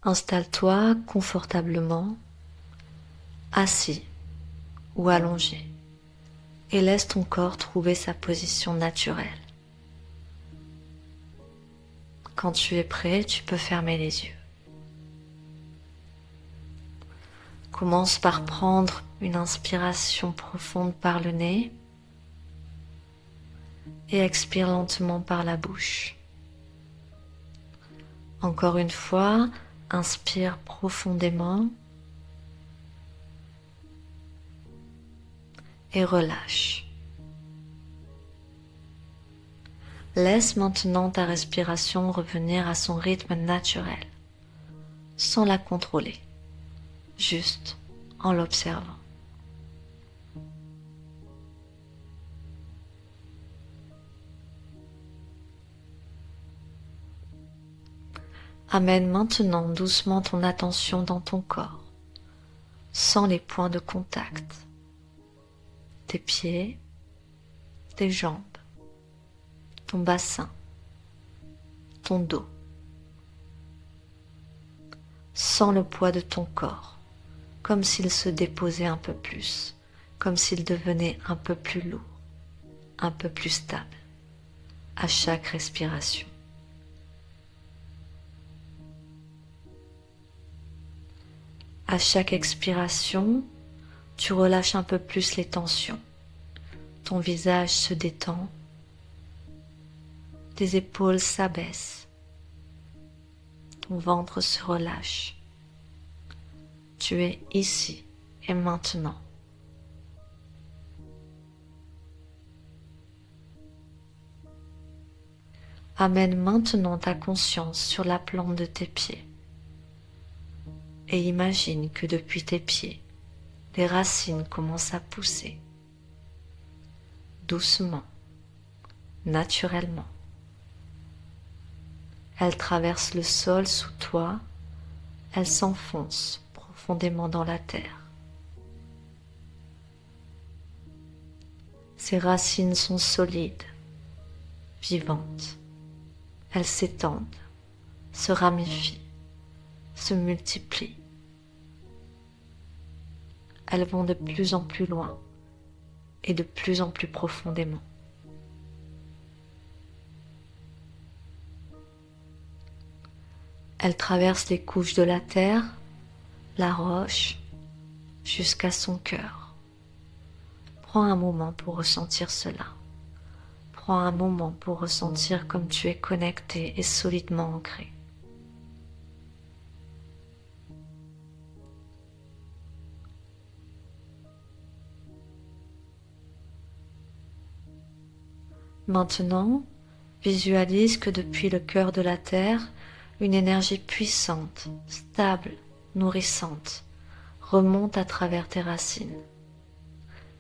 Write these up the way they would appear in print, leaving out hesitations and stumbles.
Installe-toi confortablement, assis ou allongé, et laisse ton corps trouver sa position naturelle. Quand tu es prêt, tu peux fermer les yeux. Commence par prendre une inspiration profonde par le nez et expire lentement par la bouche. Encore une fois, inspire profondément et relâche. Laisse maintenant ta respiration revenir à son rythme naturel, sans la contrôler, juste en l'observant. Amène maintenant doucement ton attention dans ton corps, sans les points de contact, tes pieds, tes jambes, ton bassin, ton dos, sans le poids de ton corps, comme s'il se déposait un peu plus, comme s'il devenait un peu plus lourd, un peu plus stable, à chaque respiration. À chaque expiration, tu relâches un peu plus les tensions. Ton visage se détend, tes épaules s'abaissent, ton ventre se relâche. Tu es ici et maintenant. Amène maintenant ta conscience sur la plante de tes pieds et imagine que depuis tes pieds, des racines commencent à pousser, doucement, naturellement. Elles traversent le sol sous toi, elles s'enfoncent profondément dans la terre. Ces racines sont solides, vivantes. Elles s'étendent, se ramifient, se multiplient. Elles vont de plus en plus loin et de plus en plus profondément. Elles traversent les couches de la terre, la roche, jusqu'à son cœur. Prends un moment pour ressentir cela. Prends un moment pour ressentir comme tu es connecté et solidement ancré. Maintenant, visualise que depuis le cœur de la terre, une énergie puissante, stable, nourrissante, remonte à travers tes racines.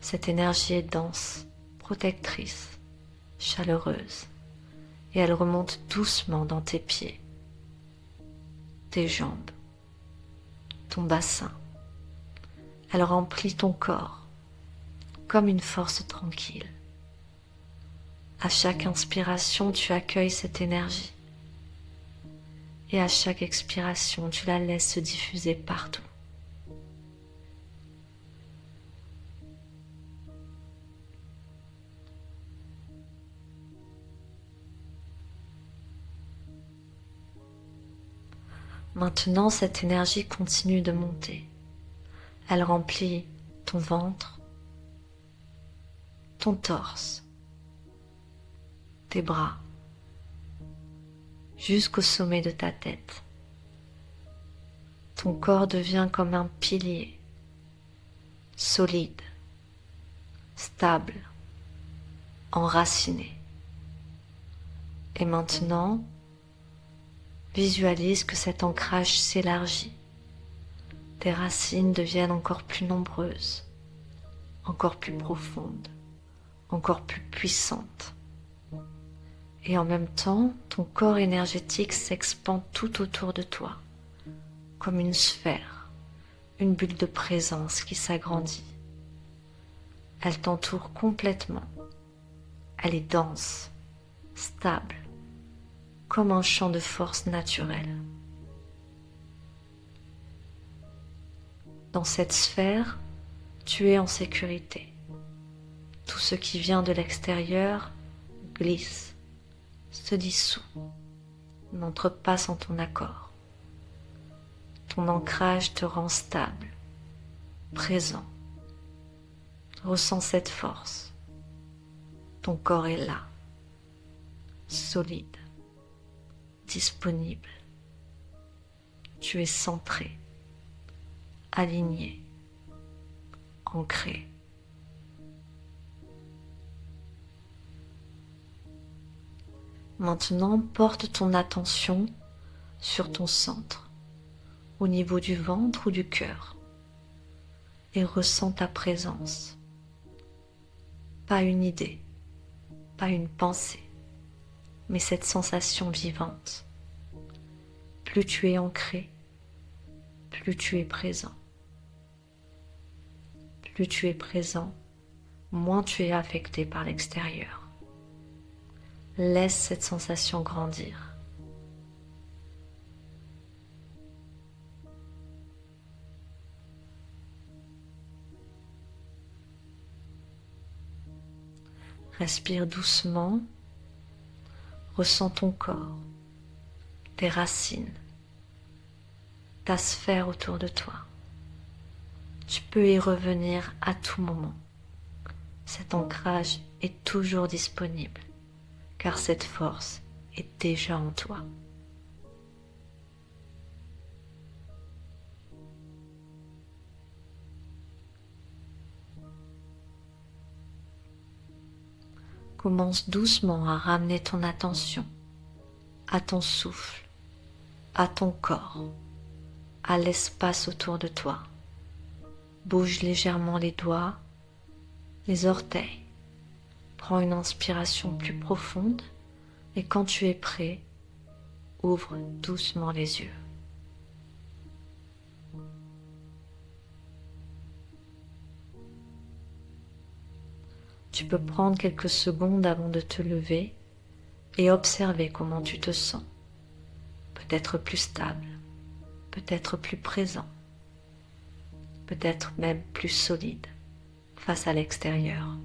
Cette énergie est dense, protectrice, chaleureuse, et elle remonte doucement dans tes pieds, tes jambes, ton bassin. Elle remplit ton corps comme une force tranquille. À chaque inspiration, tu accueilles cette énergie et à chaque expiration, tu la laisses se diffuser partout. Maintenant, cette énergie continue de monter. Elle remplit ton ventre, ton torse, tes bras, jusqu'au sommet de ta tête. Ton corps devient comme un pilier, solide, stable, enraciné. Et maintenant, visualise que cet ancrage s'élargit. Tes racines deviennent encore plus nombreuses, encore plus profondes, encore plus puissantes. Et en même temps, ton corps énergétique s'expand tout autour de toi, comme une sphère, une bulle de présence qui s'agrandit. Elle t'entoure complètement. Elle est dense, stable, comme un champ de force naturelle. Dans cette sphère, tu es en sécurité. Tout ce qui vient de l'extérieur glisse, se dissout, n'entre pas sans ton accord. Ton ancrage te rend stable, présent. Ressens cette force. Ton corps est là, solide, disponible. Tu es centré, aligné, ancré. Maintenant, porte ton attention sur ton centre, au niveau du ventre ou du cœur, et ressens ta présence. Pas une idée, pas une pensée, mais cette sensation vivante. Plus tu es ancré, plus tu es présent. Plus tu es présent, moins tu es affecté par l'extérieur. Laisse cette sensation grandir. Respire doucement, ressens ton corps, tes racines, ta sphère autour de toi. Tu peux y revenir à tout moment. Cet ancrage est toujours disponible, car cette force est déjà en toi. Commence doucement à ramener ton attention à ton souffle, à ton corps, à l'espace autour de toi. Bouge légèrement les doigts, les orteils. Prends une inspiration plus profonde et quand tu es prêt, ouvre doucement les yeux. Tu peux prendre quelques secondes avant de te lever et observer comment tu te sens. Peut-être plus stable, peut-être plus présent, peut-être même plus solide face à l'extérieur.